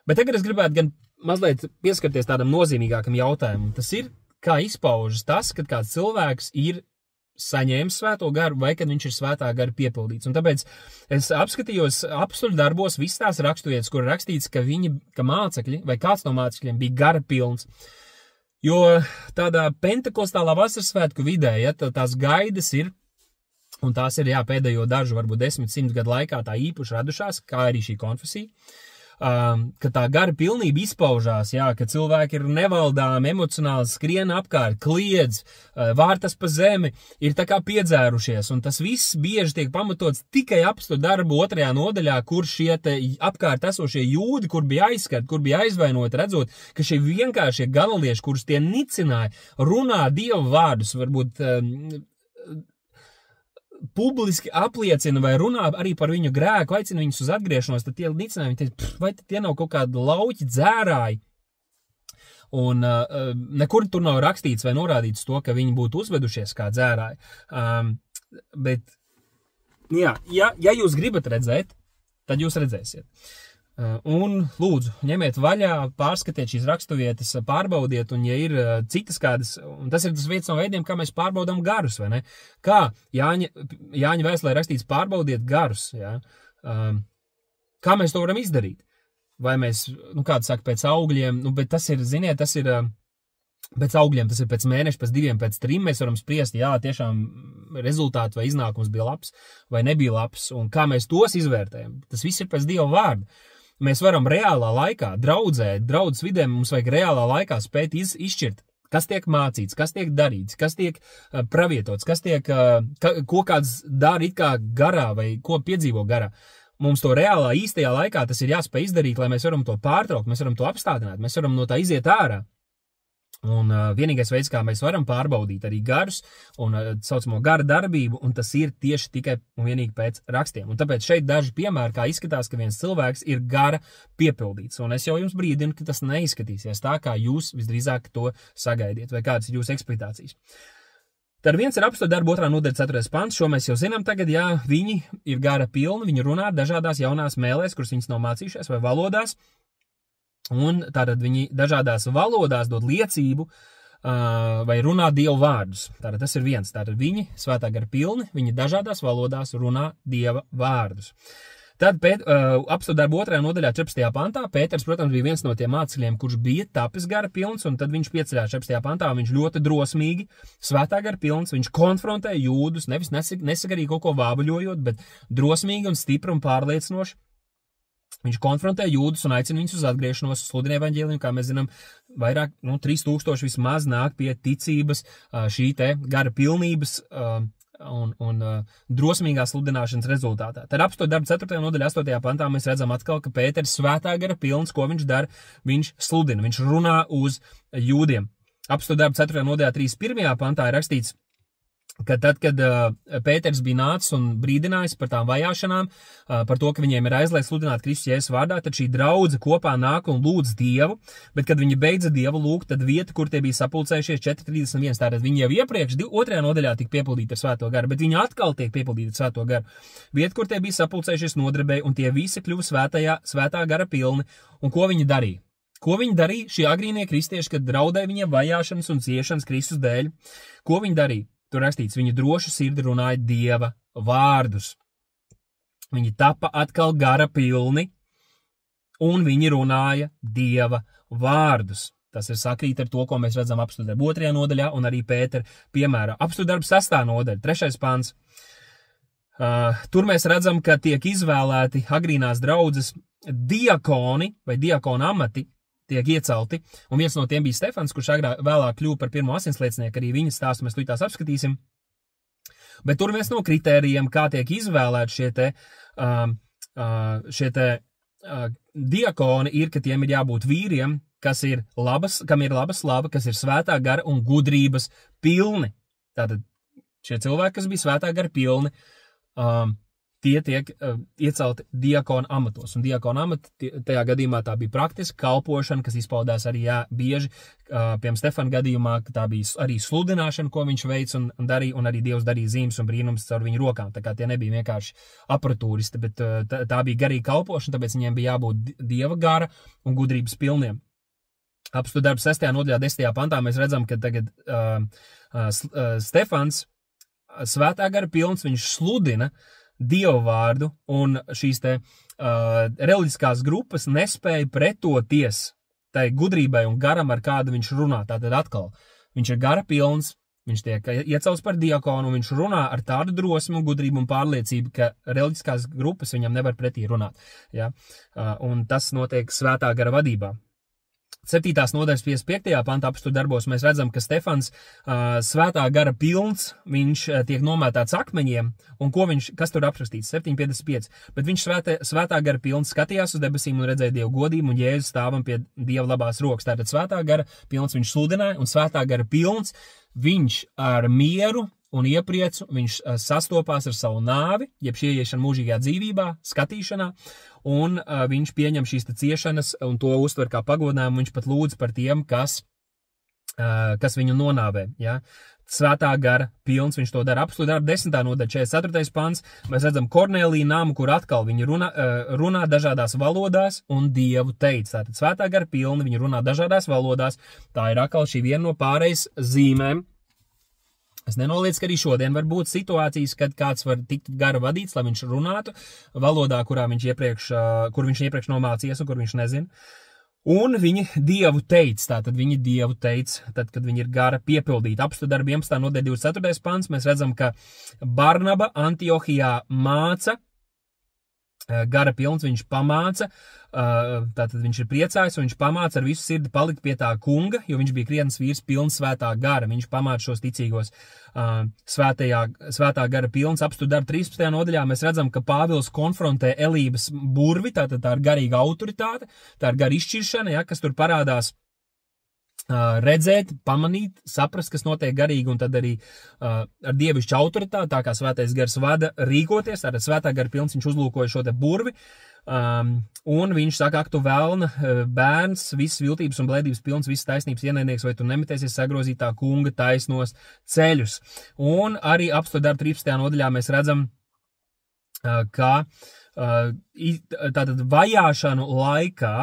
Bet tagad es gribētu gan mazliet pieskarties tādam nozīmīgākam jautājumam. Tas ir, kā izpaužas tas, kad kāds cilvēks ir saņēmis svēto garu vai kad viņš ir svētā gara piepildīts. Un tāpēc es apskatījos apstuļu darbos visas tās raksturvietas, kur rakstīts, ka mācekļi vai kāds no mācekļiem bija gara pilns. Jo tādā pentekostālā vasarsvētku vidē, ja, tās gaidas ir, un tās ir, jā, pēdējo dažu, varbūt 10-100 gadu laikā tā īpaši radušās, kā arī šī konfesija, ka tā gara pilnība izpaužās, jā, ka cilvēki ir nevaldāmi, emocionāli skrien apkārt, kliedz, vārtas pa zemi, ir tā kā piedzērušies, un tas viss bieži tiek pamatots tikai apstuļu darbu 2. nodaļā, kur šie apkārt esošie jūdi, kur bija aizskart, kur bija aizvainoti, redzot, ka šie vienkāršie galilieši, kurus tie nicināja, runā Dieva vārdus, varbūt publiski apliecina vai runā arī par viņu grēku, aicina viņus uz atgriešanos, tad tie nicinājumi, vai tie nav kaut kādi lauķi, dzērāji? Un nekur tur nav rakstīts vai norādīts to, ka viņi būtu uzvedušies kā dzērāji. Bet, jā, ja jūs gribat redzēt, tad jūs redzēsiet. Un lūdzu, ņemiet vaļā, pārskatiet šīs raksturvietas, pārbaudiet, un ja ir citas kādas, un tas ir tas viens no veidiem, kā mēs pārbaudām garus, vai ne? Kā Jāņa vēstulē rakstīts pārbaudiet garus, ja? Kā mēs to varam izdarīt? Vai mēs, kāds saka, pēc augļiem, bet tas ir, ziniet, tas ir pēc augļiem, tas ir pēc mēneša, pēc 2, pēc 3, mēs varam spriest, jā, tiešām rezultāti vai iznākums bija labs vai nebija labs, un kā mēs tos izvērtējam. Tas viss ir pēc Dieva vārda. Mēs varam reālā laikā, draudzes vidē, mums vajag reālā laikā spēt izšķirt, kas tiek mācīts, kas tiek darīts, kas tiek pravietots, kas tiek, ko kāds dara it kā garā vai ko piedzīvo garā. Mums to reālā īstajā laikā tas ir jāspēj izdarīt, lai mēs varam to pārtraukt, mēs varam to apstādināt, mēs varam no tā iziet ārā. Un vienīgais veids, kā mēs varam pārbaudīt arī garus un saucamo gara darbību, un tas ir tieši tikai un vienīgi pēc rakstiem. Un tāpēc šeit daži piemēri, kā izskatās, ka viens cilvēks ir gara piepildīts. Un es jau jums brīdinu, ka tas neizskatīsies tā, kā jūs visdrīzāk to sagaidiet, vai kādas ir jūsu ekspektācijas. Tad viens ir apstākļu darbu 2. nodaļa 4. pants, šo mēs jau zinām tagad, jā, viņi ir gara pilni, viņi runā dažādās jaunās mēlēs, kuras viņas nav mācījušies, vai valodās. Un tātad viņi dažādās valodās dod liecību vai runā Dievu vārdus. Tātad tas ir viens. Tātad viņi svētā gara pilni, viņi dažādās valodās runā Dieva vārdus. Tad apstākļu darbu 2. nodaļā 14. pantā Pēters, protams, bija viens no tiem mācekļiem, kurš bija tapis gara pilns, un tad viņš pieceļās 14. pantā, viņš ļoti drosmīgi, svētā gara pilns, viņš konfrontēja jūdus, nevis nesakarīgi kaut ko vābuļojot, bet drosmīgi un stipri un pārliecinoši. Viņš konfrontē jūdus un aicina viņus uz atgriešanos, sludina evaņģēliju, kā mēs zinām, vairāk, 3000 vismaz nāk pie ticības šī te gara pilnības un drosmīgās sludināšanas rezultātā. Tad apstākļu darbu 4. nodaļā 8. pantā mēs redzam atkal, ka Pēters svētā gara pilns, ko viņš dara, viņš sludina, viņš runā uz jūdiem. Apstākļu darbu 4. nodaļā 31. pantā ir rakstīts, ka tad, kad Pēters bija nācis un brīdinājis par tām vajāšanām, par to, ka viņiem ir aizliegts sludināt Kristus Jēzus vārdā, tad šī draudze kopā nāk un lūdz Dievu, bet kad viņi beidza Dievu lūgt, tad vieta, kur tie bija sapulcējušies 431, tātad viņi jau iepriekš 2. nodaļā tika piepildīti ar svēto garu, bet viņi atkal tiek piepildīti ar svēto garu. Vieta, kur tie bija sapulcējušies nodarbēja, un tie visi kļuva svētā gara pilni, un ko viņi darīja? Ko viņi darīja šie agrīnie kristieši, kad draudēja viņiem vajāšanas un ciešanas Kristus dēļ? Ko viņi darīja? Tur rakstīts, viņi drošu sirdi runāja Dieva vārdus. Viņi tapa atkal gara pilni, un viņi runāja Dieva vārdus. Tas ir sakrīt ar to, ko mēs redzam apstākļu darbu 2. nodaļā, un arī Pētera piemērā. Apstākļu darbu 6. nodaļa, 3. pants. Tur mēs redzam, ka tiek izvēlēti agrīnās draudzes diakoni vai diakona amati, tiek iecelti, un viens no tiem bija Stefans, kurš vēlāk kļuva par pirmo asinsliecinieku, arī viņa stāstu mēs tūlīt apskatīsim. Bet tur viens no kritērijiem, kā tiek izvēlēti šie te diakoni, ir, ka tiem ir jābūt vīriem, kam ir laba slava, kas ir svētā gara un gudrības pilni. Tātad šie cilvēki, kas bija svētā gara pilni, tie tiek iecelti diakona amatos. Un diakona amati tajā gadījumā tā bija praktiska kalpošana, kas izpaudās arī bieži. Piemēram, Stefana gadījumā, ka tā bija arī sludināšana, ko viņš veic un darīja, un arī Dievs darīja zīmes un brīnums caur viņu rokām. Tā kā tie nebija vienkārši aparatūristi, bet tā bija garīga kalpošana, tāpēc viņiem bija jābūt Dieva gara un gudrības pilniem. Apstākļu darbu 6. nodaļā 10. pantā mēs redzam, ka tagad Stefans, svētā gara pilns, viņš sludina Dievu vārdu, un šīs te reliģiskās grupas nespēja pretoties tai gudrībai un garam, ar kādu viņš runā. Tātad atkal, viņš ir gara pilns, viņš tiek iecelts par diakonu, un viņš runā ar tādu drosmi un gudrību un pārliecību, ka reliģiskās grupas viņam nevar pretī runāt. Ja? Un tas notiek svētā gara vadībā. 7. nodaļas 55. pantā apstākļu darbos mēs redzam, ka Stefans svētā gara pilns, viņš tiek nomētāts akmeņiem, un kas tur aprakstīts? 7.55. Bet viņš svētā gara pilns skatījās uz debesīm un redzēja Dievu godību un Jēzu stāvam pie Dieva labās rokas. Tātad svētā gara pilns viņš sludināja, un svētā gara pilns viņš ar mieru un iepriecu, viņš sastopās ar savu nāvi, jeb šī ieiešana mūžīgajā dzīvībā, skatīšanā, un viņš pieņem šīs ciešanas un to uztver kā pagodinājumu, viņš pat lūdz par tiem, kas viņu nonāvē, ja? Svētā gara pilns, viņš to dara apstudē ar 10. nodaļa 44. pants. Mēs redzam Kornēlija namu, kur atkal viņi runā dažādās valodās un Dievu teica. Tātad svētā gara pilni, viņi runā dažādās valodās. Tā ir atkal šī viena no pārejas zīmēm. Es nenoliedzu, ka arī šodien var būt situācijas, kad kāds var tikt gara vadīts, lai viņš runātu valodā, kur viņš iepriekš nomācījies un kur viņš nezina. Un viņi Dievu teica, tātad viņi Dievu teica, tad, kad viņi ir gara piepildīti. Apstudarbi 11. nodaļa 24. pants, mēs redzam, ka Barnaba Antiohijā māca, gara pilns viņš pamāca, tātad viņš ir priecājis un viņš pamāca ar visu sirdi palikt pie tā kunga, jo viņš bija krietns vīrs pilns svētā gara. Viņš pamāca šos ticīgos svētā gara pilns. Apstudarbi 13. nodaļā mēs redzam, ka Pāvils konfrontē Elības burvi, tātad tā ir garīga autoritāte, tā ir gara izšķiršana, ja, kas tur parādās. Redzēt, pamanīt, saprast, kas notiek garīgi, un tad arī ar dievišķu autoritāti, tā kā svētais gars vada, rīkoties, tātad svētā gara pilns viņš uzlūkoja šo te burvi, un viņš saka, ak tu velna bērns, visas viltības un blēdības pilns, visas taisnības ienaidnieks, vai tu nemetēsies sagrozītā kunga taisnos ceļus. Un arī apstudarbi 13. nodaļā mēs redzam, ka tātad vajāšanu laikā,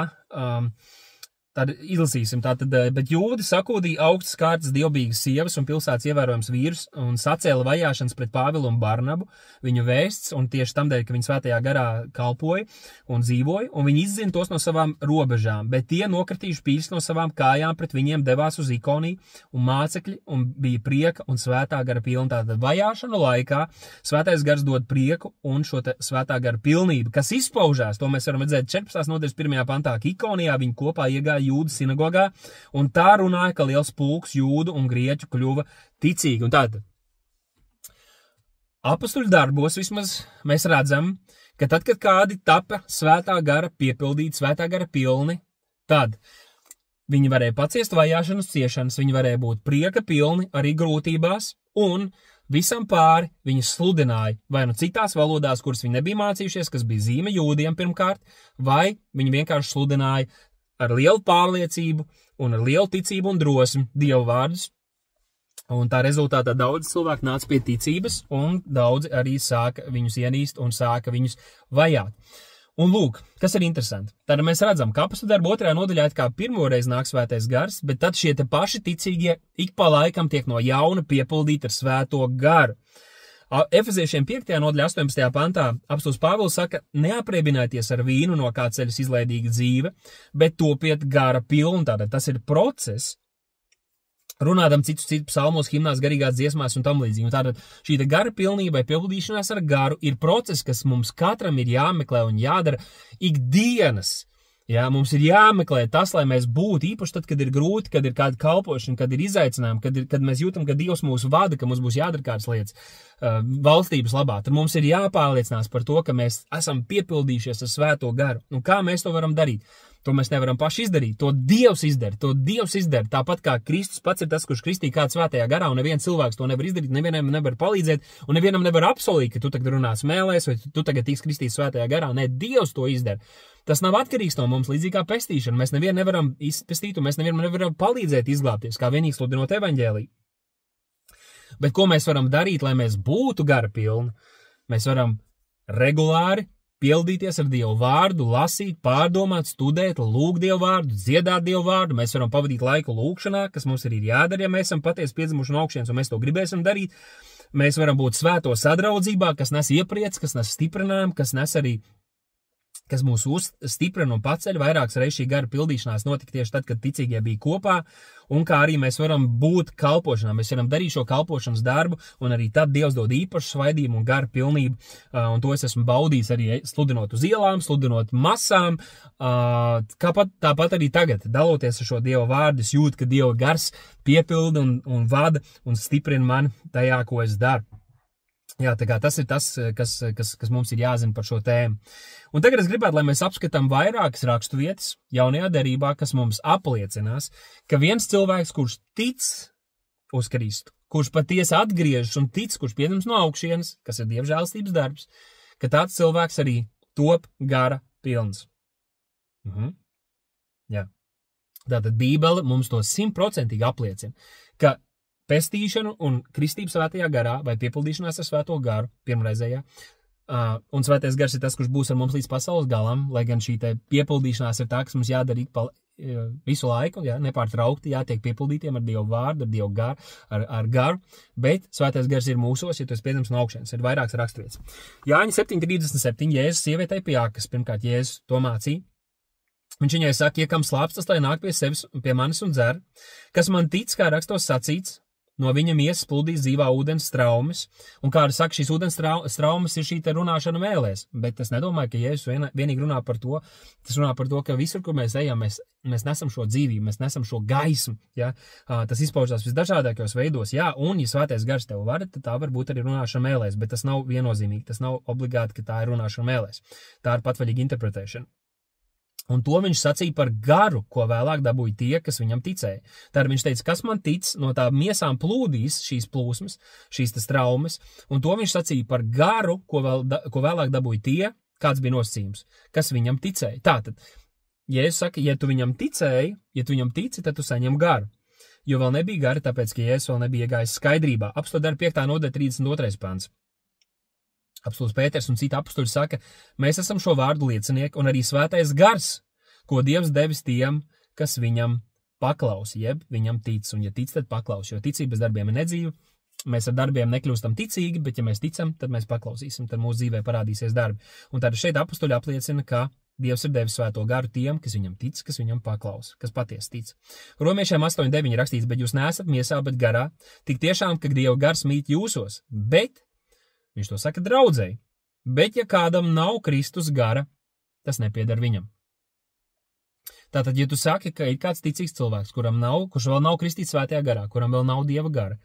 tad izlasīsim, bet jūdi sakūdīja augstas kārtas dievbijīgas sievas un pilsētas ievērojams vīrus un sacēla vajāšanas pret Pāvilu un Barnabu, viņu vēsts, un tieši tamdēļ, ka viņi svētajā garā kalpoja un dzīvoja, un viņi izzina tos no savām robežām, bet tie nokritījuši pīļus no savām kājām, pret viņiem devās uz Ikoniju un mācekļi, un bija prieka un svētā gara pilna. Tātad vajāšanu laikā svētais gars dod prieku un šo te svētā gara pilnību, kas izpaužās, to mēs varam redzēt 14. nodaļas 1. pantā, ka Ikonijā viņi kopā iegāja jūdu sinagogā, un tā runāja, ka liels pulks jūdu un grieķu kļuva ticīgi. Un tātad, apostuļu darbos vismaz mēs redzam, ka tad, kad kādi tapa svētā gara piepildīti, svētā gara pilni, tad viņi varēja paciest vajāšanas ciešanas, viņi varēja būt prieka pilni arī grūtībās, un visam pāri viņi sludināja vai nu citās valodās, kuras viņi nebija mācījušies, kas bija zīme jūdiem pirmkārt, vai viņi vienkārši sludināja ar lielu pārliecību un ar lielu ticību un drosmi Dievu vārdus. Un tā rezultātā daudz cilvēku nāca pie ticības, un daudzi arī sāka viņus ienīst un sāka viņus vajāt. Un lūk, kas ir interesanti. Tad mēs redzam, ka apstudarbu 2. nodaļā kā pirmoreiz nāk svētais gars, bet tad šie te paši ticīgie ik pa laikam tiek no jauna piepildīti ar svēto garu. Efeziešiem 5. nodaļā 18. pantā apostols Pāvils saka, neapriebināties ar vīnu, no kā ceļas izlaidīga dzīve, bet topiet gara pilnu. Tātad tas ir process, runādam citu psalmos, himnās, garīgās dziesmās un tam līdzīgi. Un tātad šī gara pilnība, piepildīšanās ar garu ir process, kas mums katram ir jāmeklē un jādara ikdienas. Jā, mums ir jāmeklē tas, lai mēs būtu īpaši tad, kad ir grūti, kad ir kāda kalpošana, kad ir izaicinājumi, kad mēs jūtam, ka Dievs mūs vada, ka mums būs jādara kādas lietas valstības labā. Tad mums ir jāpārliecinās par to, ka mēs esam piepildījušies ar svēto garu. Un kā mēs to varam darīt? To mēs nevaram paši izdarīt, to Dievs izdara, tāpat kā Kristus pats ir tas, kurš kristīja kāds svētajā garā, un neviens cilvēks to nevar izdarīt, nevienam nevar palīdzēt, un nevienam nevar apsolīt, ka tu tagad runās mēlēs, vai tu tagad tiks kristīts svētajā garā. Nē, Dievs to izdara. Tas nav atkarīgs no mums, līdzīgi kā pestīšana. Mēs nevienu nevaram izpestīt, un mēs nevienam nevaram palīdzēt izglābties, kā vienīgi sludinot evaņģēliju. Bet ko mēs varam darīt, lai mēs būtu gara pilni? Mēs varam regulāri pildīties ar Dievu vārdu, lasīt, pārdomāt, studēt, lūgt Dievu vārdu, dziedāt Dievu vārdu. Mēs varam pavadīt laiku lūgšanā, kas mums arī ir jādara, ja mēs esam patiesi piedzimuši no augšienes, un mēs to gribēsim darīt. Mēs varam būt svēto sadraudzībā, kas nes iepriec, kas nes stiprinājumu, kas mūs stiprina un paceļ. Vairākas reizes šī gara pildīšanās notika tieši tad, kad ticīgie bija kopā, un kā arī mēs varam būt kalpošanā, mēs varam darīt šo kalpošanas darbu, un arī tad Dievs dod īpašu svaidību un garu pilnību, un to es esmu baudījis arī sludinot uz ielām, sludinot masām, tāpat arī tagad, daloties ar šo Dieva vārdu, es jūtu, ka Dieva gars piepilda un vada un stiprina mani tajā, ko es daru. Jā, tā kā tas ir tas, kas mums ir jāzina par šo tēmu. Un tagad es gribētu, lai mēs apskatām vairākas raksturvietas jaunajā derībā, kas mums apliecinās, ka viens cilvēks, kurš tic uz Kristu, kurš patiesi atgriežas un tic, kurš pieņems no augšienes, kas ir Dieva žēlstības darbs, ka tāds cilvēks arī top gara pilns. Jā. Tātad Bībele mums to 100% apliecina, ka pestīšanu un kristību svētajā garā vai piepildīšanās ar svēto garu, pirmreizējā, un svētais gars ir tas, kurš būs ar mums līdz pasaules galam, lai gan šī te piepildīšanās ir tā, kas mums jādara visu laiku, jā, nepārtraukti jātiek piepildītiem ar Dievu vārdu, ar Dievu garu, ar garu, bet svētais gars ir mūsos, ja tu esi pieņemts no augšienes, ir vairākas raksturvietas. Jāņa 7:37, Jēzus sievietei pie ākas, pirmkārt Jēzus to mācīja. Viņš viņai saka, ja kam slāpstas, lai nāk pie sevis, pie manis un dzer, kas man tic, kā rakstos sacīts, no viņa miesas plūdīs dzīvā ūdens straumes, un kā arī saka, šīs ūdens straumes ir šī te runāšana mēlēs, bet es nedomāju, ka Jēzus vienīgi runā par to, tas runā par to, ka visur, kur mēs ejam, mēs nesam šo dzīvību, mēs nesam šo gaismu, ja? Tas izpaužās visdažādākajos veidos, jā, un ja svētais gars tev var, tad tā var būt arī runāšana mēlēs, bet tas nav viennozīmīgi, tas nav obligāti, ka tā ir runāšana mēlēs, tā ir patvaļīga interpretēšana. Un to viņš sacīja par garu, ko vēlāk dabūja tie, kas viņam ticēja. Tad viņš teica, kas man tic, no tā miesām plūdīs šīs plūsmas, šīs tas traumas, un to viņš sacīja par garu, ko vēlāk dabūja tie, kāds bija nosacījums, kas viņam ticēja. Tātad, Jēzus saka, ja tu viņam ticēji, ja tu viņam tici, tad tu saņem garu. Jo vēl nebija gari, tāpēc, ka Jēzus vēl nebija iegājis skaidrībā. Apostļu darbu 5. nodaļa 32. pants. Apostlis Pēters un citi apostļi saka, mēs esam šo vārdu liecinieki, un arī svētais gars, ko Dievs devis tiem, kas viņam paklaus, jeb viņam tic, un ja tic, tad paklaus, jo ticība bez darbiem ir nedzīva, mēs ar darbiem nekļūstam ticīgi, bet ja mēs ticam, tad mēs paklausīsim, tad mūsu dzīvē parādīsies darbi. Un tad šeit apostļi apliecina, ka Dievs ir devis svēto garu tiem, kas viņam tic, kas viņam paklaus, kas patiesi tic. Romiešiem 8:9 rakstīts, bet jūs neesat miesā, bet garā, tik tiešām, ka Dieva gars mīt jūsos, bet viņš to saka draudzēji, bet ja kādam nav Kristus gara, tas nepieder viņam. Tātad, ja tu saki, ka ir kāds ticīgs cilvēks, kurš vēl nav kristīts svētajā garā, kuram vēl nav Dieva gara,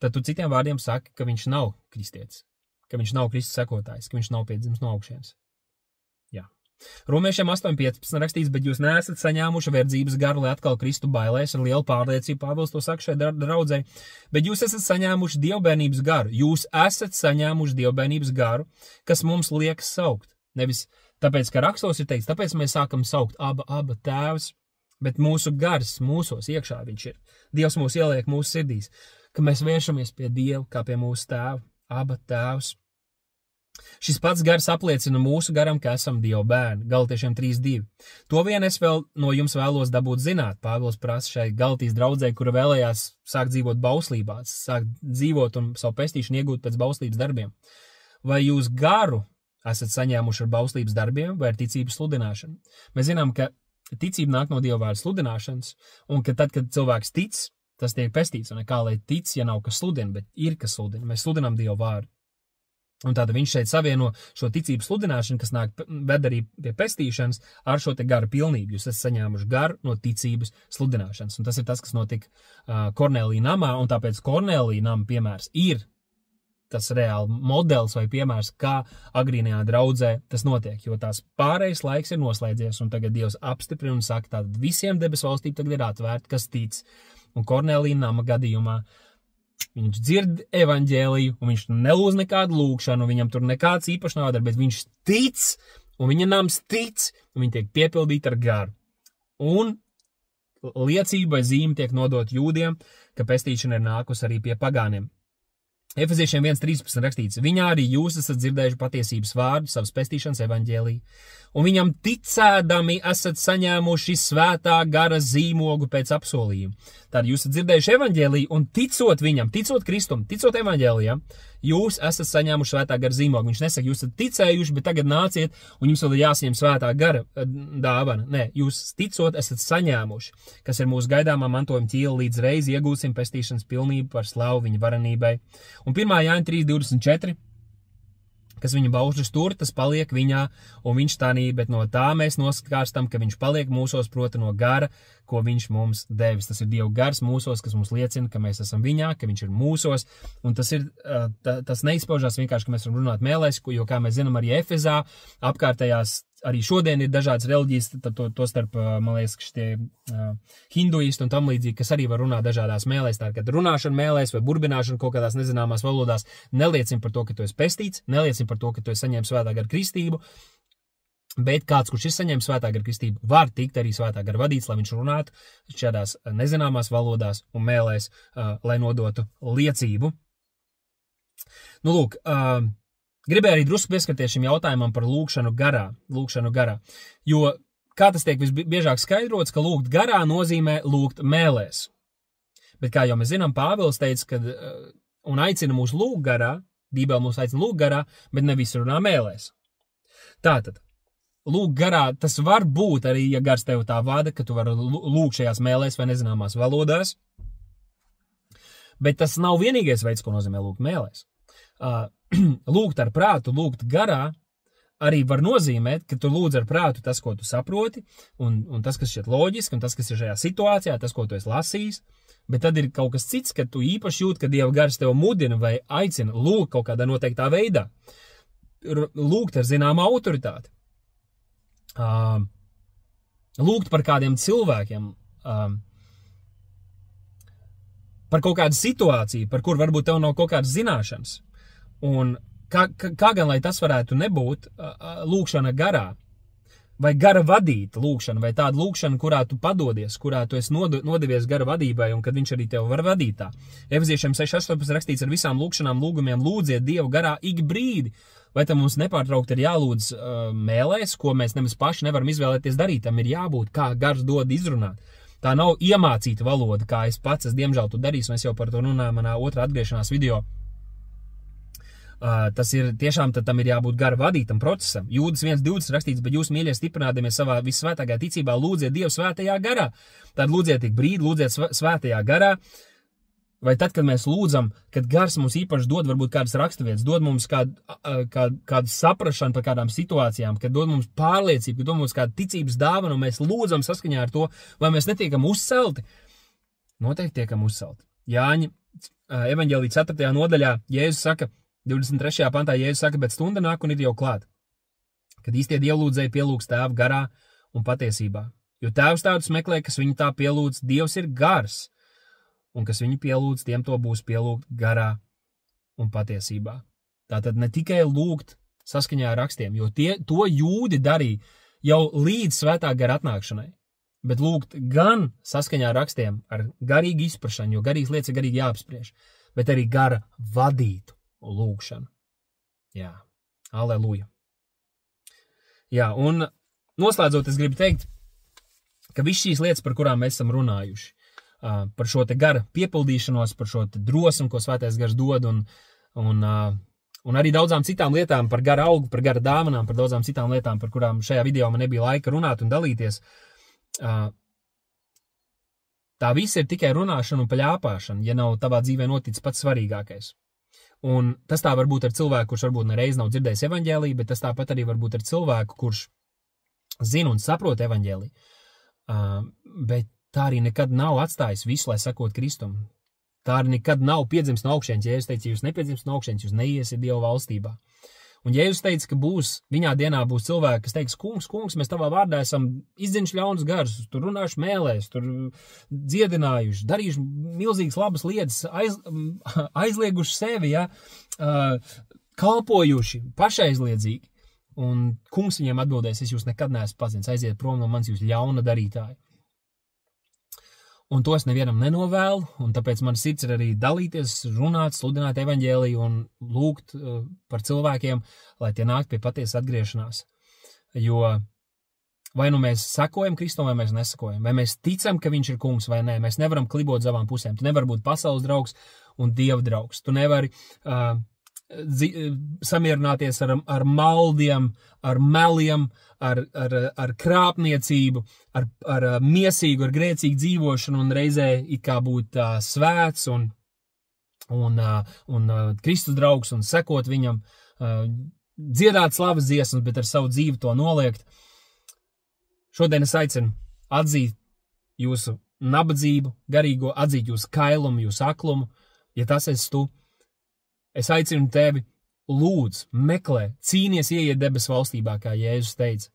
tad tu citiem vārdiem saki, ka viņš nav kristietis, ka viņš nav Kristus sekotājs, ka viņš nav piedzimis no augšienes. Jā. Romiešiem 8:15 rakstīts, bet jūs neesat saņēmuši verdzības garu, lai atkal kristu bailēs ar lielu pārliecību, Pāvils to saka šai draudzei, bet jūs esat saņēmuši dievbērnības garu, kas mums liekas saukt, nevis tāpēc, ka rakstos ir teikts, tāpēc mēs sākam saukt Aba tēvs, bet mūsu gars, mūsos iekšā viņš ir. Dievs mūs ieliek mūsu sirdīs, ka mēs vēršamies pie Dieva kā pie mūsu tēva, Aba tēvs. Šis pats gars apliecina mūsu garam, ka esam Dieva bērni, Galatiešiem 3:2. To vien es vēl no jums vēlos dabūt zināt, Pāvils prasa šai Galatijas draudzei, kura vēlējās sākt dzīvot bauslībās, sākt dzīvot un savu pestīšanu iegūt pēc bauslības darbiem. Vai jūs garu esat saņēmuši ar bauslības darbiem vai ar ticības sludināšanu? Mēs zinām, ka ticība nāk no Dieva vārda sludināšanas, un ka tad, kad cilvēks tic, tas tiek pestīts, un nekā lai tic, ja nav kas sludina, bet ir kas sludina. Mēs sludinām Dieva vārdu. Un tāda viņš šeit savieno šo ticības sludināšanu, kas nāk ved arī pie pestīšanas, ar šo te garu pilnību. Jūs esat saņēmuši garu no ticības sludināšanas. Un tas ir tas, kas notika Kornelija namā, un tāpēc Kornelija nama piemērs ir tas reāli modelis vai piemērs, kā agrīnajā draudzē tas notiek, jo tās pārējais laiks ir noslēdzies, un tagad Dievs apstiprina un saka, tātad visiem debesu valstīm tagad ir atvērta, kas tic. Un Kornelija nama gadījumā viņš dzird evaņģēliju, un viņš nelūdz nekādu lūgšanu, viņam tur nekāds īpaši nav jādara, bet viņš tic, un viņa nams tic, un viņi tiek piepildīti ar garu. Un liecība vai zīme tiek nodot jūdiem, ka pestīšana ir nākus arī pie pagāniem. Efeziešiem 1:13 rakstīts, viņā arī jūs esat dzirdējuši patiesības vārdu, savas pestīšanas evaņģēliju, un viņam ticēdami esat saņēmuši svētā gara zīmogu pēc apsolījuma. Tad jūs esat dzirdējuši evaņģēliju, un ticot viņam, ticot Kristum, ticot evaņģēlijam, jūs esat saņēmuši svētā gara zīmogu. Viņš nesaka, jūs esat ticējuši, bet tagad nāciet, un jums vēl ir jāsaņem svētā gara dāvana. Nē, jūs ticot esat saņēmuši, kas ir mūsu gaidāmā mantojuma ķīla, līdz reiz iegūsim pestīšanas pilnību par slavu viņa varenībai. Un 1. Jāņa 3:24, kas viņa baušļus tur, tas paliek viņā, un viņš tanī, bet no tā mēs noskārstam, ka viņš paliek mūsos, proti no gara, ko viņš mums devis. Tas ir Dieva gars mūsos, kas mums liecina, ka mēs esam viņā, ka viņš ir mūsos, un tas neizpaužās vienkārši, ka mēs varam runāt mēlēs, jo, kā mēs zinām, arī Efezā apkārtējās arī šodien ir dažādas reliģijas, to starp, man liekas, šitie hinduisti un tam līdzīgi, kas arī var runāt dažādās mēlēs, tā kad runāšana mēlēs vai burbināšana kaut kādās nezināmās valodās neliecina par to, ka tu esi pestīts, neliecina par to, ka tu esi saņēmis svētā gara kristību, bet kāds, kurš ir saņēmis svētā gara kristību, var tikt arī svētā gara vadīts, lai viņš runātu šādās nezināmās valodās un mēlēs, lai nodotu liecību. Nu, lūk, gribēju arī drusku pieskarties šim jautājumam par lūkšanu garā, jo, kā tas tiek visbiežāk skaidrots, ka lūgt garā nozīmē lūgt mēlēs. Bet, kā jau mēs zinām, Pāvils teica, un aicina mūs lūgt garā, Bībele mūs aicina lūgt garā, bet ne visi runā mēlēs. Tātad, lūgt garā, tas var būt arī, ja gars tev tā vada, ka tu vari lūgt šajās mēlēs vai nezināmās valodās, bet tas nav vienīgais veids, ko nozīmē lūgt mēlēs. Lūgt ar prātu, lūgt garā, arī var nozīmēt, ka tu lūdz ar prātu tas, ko tu saproti, un tas, kas šķiet loģiski, un tas, kas ir šajā situācijā, tas, ko tu esi lasījis, bet tad ir kaut kas cits, ka tu īpaši jūt, ka Dieva gars tev mudina vai aicina lūgt kaut kādā noteiktā veidā. Lūgt ar zināmu autoritāti. Lūgt par kādiem cilvēkiem, par kaut kādu situāciju, par kur varbūt tev nav kaut kādas zināšanas. Un kā gan, lai tas varētu nebūt lūkšana garā, vai gara vadīta lūkšana, vai tāda lūkšana, kurā tu padodies, kurā tu esi nodevies gara vadībai, un kad viņš arī tev var vadīt tā. Efeziešiem 6:18 rakstīts ar visām lūkšanām, lūgumiem lūdziet Dievu garā ik brīdi. Vai tam mums nepārtraukti ir jālūdz mēlēs, ko mēs nemaz paši nevaram izvēlēties darīt, tam ir jābūt, kā gars dod izrunāt. Tā nav iemācīta valoda, kā es pats, diemžēl, to darīšu, un es jau par to runāju manā otrā atgriešanās video. Tas ir tiešām, tad tam ir jābūt gara vadītam procesam. Jūdas 1:20 rakstīts, bet jūs, mīļie, stiprinādieties savā vissvētākajā ticībā, lūdziet Dievu svētajā garā. Tad lūdziet tik brīdi, lūdziet svētajā garā. Vai tad, kad mēs lūdzam, kad gars mums īpaši dod varbūt kādas raksturvietas, dod mums kādu saprašanu par kādām situācijām, kad dod mums pārliecību, kad dod mums kādu ticības dāvanu, un mēs lūdzam saskaņā ar to, vai mēs netiekam uzcelti? Noteikti tiekam uzcelti. Jāņa evaņģēlī 4. nodaļā Jēzus saka, 23. pantā Jēzus saka, bet stunda nāk un ir jau klāt, kad īstie dievlūdzēji pielūgs Tēvu garā un patiesībā. Jo Tēvs tādus meklē, kas viņu tā pielūdz, Dievs ir gars, un kas viņu pielūdz, tiem to būs pielūgt garā un patiesībā. Tātad ne tikai lūgt saskaņā ar rakstiem, jo to jūdi darīja jau līdz svētā gara atnākšanai, bet lūgt gan saskaņā ar rakstiem, ar garīgu izprašanu, jo garīgas lietas ir garīgi jāapspriež, bet arī gara vadītu lūgšanu. Jā, aleluja. Jā, un noslēdzot, es gribu teikt, ka viss šīs lietas, par kurām mēs esam runājuši, par šo te gara piepildīšanos, par šo te drosmu, ko svētais gars dod, un arī daudzām citām lietām par gara augu, par gara dāvanām, par daudzām citām lietām, par kurām šajā video man nebija laika runāt un dalīties. Tā viss ir tikai runāšana un paļāpāšana, ja nav tavā dzīvē noticis pats svarīgākais. Un tas tā var būt ar cilvēku, kurš varbūt nereiz nav dzirdējis evaņģēliju, bet tas tāpat arī var būt ar cilvēku, kurš zina un saprot evaņģēliju. Bet tā arī nekad nav atstājis visu, lai sakot Kristum. Tā arī nekad nav piedzimis no augšienes. Jēzus teica, jūs nepiedzimis no augšienes, jūs neiesiet Dieva valstībā. Un Jēzus teica, ka viņā dienā būs cilvēki, kas teiks, kungs, mēs tavā vārdā esam izdzinuši ļaunus garus, tur runājuši mēlēs, tur dziedinājuši, darījuši milzīgas labas lietas, aizlieguši sevi, ja, kalpojuši, pašaizliedzīgi. Un kungs viņiem atbildēs, es jūs nekad neesmu pazinis, aiziet prom no manis jūs ļauna darītāji. Un to es nevienam nenovēlu, un tāpēc man sirds ir arī dalīties, runāt, sludināt evaņģēliju un lūgt par cilvēkiem, lai tie nāk pie patiesas atgriešanās. Jo vai nu mēs sekojam Kristum, vai mēs nesakojam, vai mēs ticam, ka viņš ir kungs vai nē, mēs nevaram klibot savām pusēm. Tu nevari būt pasaules draugs un Dieva draugs. Tu nevari samierināties ar maldiem, ar meliem, ar krāpniecību, ar miesīgu, ar grēcīgu dzīvošanu un reizē it kā būt svēts un Kristus draugs un sekot viņam, dziedāt slavas dziesmas, bet ar savu dzīvi to noliegt. Šodien es aicinu atzīt jūsu nabadzību, garīgo, atzīt jūsu kailumu, jūsu aklumu, ja tas esi tu. Es aicinu tevi, lūdz, meklē, cīnies ieiet debesu valstībā, kā Jēzus teica.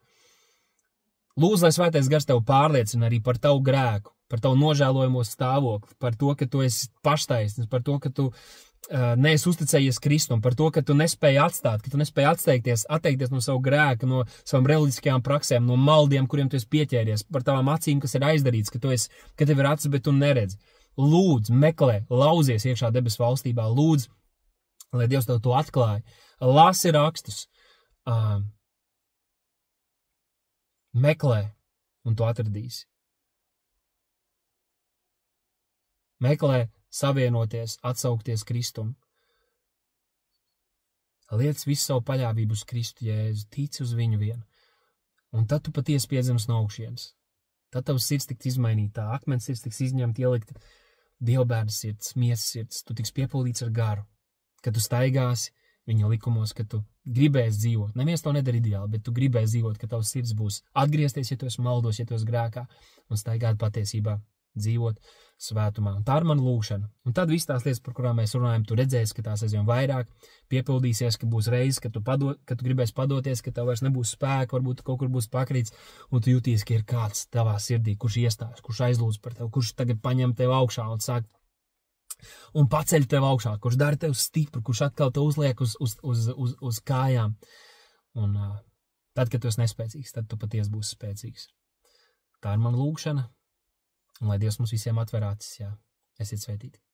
Lūdzu, lai svētais gars tev pārliecina arī par tavu grēku, par tavu nožēlojamo stāvokli, par to, ka tu esi paštaisnis, par to, ka tu neesi uzticējies Kristum, par to, ka tu nespēji atstāt, ka tu nespēji atteikties no savu grēku, no savām reliģiskajām praksēm, no maldiem, kuriem tu esi pieķēries, par tavām acīm, kas ir aizdarīts, ka tev ir acis, bet tu neredzi. Lūdzu, meklē, lauzies iekšā debesu valstībā, lūdzu, lai Dievs tev to atklāja. Lasi rakstus, meklē, un tu atradīsi. Meklē, savienoties, atsaukties Kristum. Liec visu savu paļāvību uz Kristu Jēzu, tici uz viņu vienu. Un tad tu patiesi piedzems no augšienes. Tad tavs sirds tiks izmainītā, akmens sirds tiks izņemt, ielikt dievbērna sirds, miesas sirds, tu tiks piepildīts ar garu, kad tu staigāsi viņa likumos, ka tu gribēsi dzīvot. Neviens to nedara ideāli, bet tu gribēsi dzīvot, ka tavs sirds būs atgriezties, ja tu esi maldos, ja tu esi grēkā, un staigāt patiesībā, dzīvot svētumā. Un tā ir mana lūgšana. Un tad viss tās lietas, par kurām mēs runājam, tu redzēsi, ka tās aizvien vairāk piepildīsies, ka būs reizes, ka tu gribēsi padoties, ka tev vairs nebūs spēka, varbūt kaut kur būs pakrīts, un tu jūties, ka ir kāds tavā sirdī, kurš iestājas, kurš aizlūdz par tevi, kurš tagad paņem tevi augšā un sāk un paceļ tevi augšā, kurš dara tevi stipru, kurš atkal te uzliek uz kājām. Un tad, kad tu esi nespēcīgs, tad tu patiesi būsi spēcīgs. Tā ir mana lūgšana. Un lai Dievs mums visiem atver acis, jā. Esiet svētīti.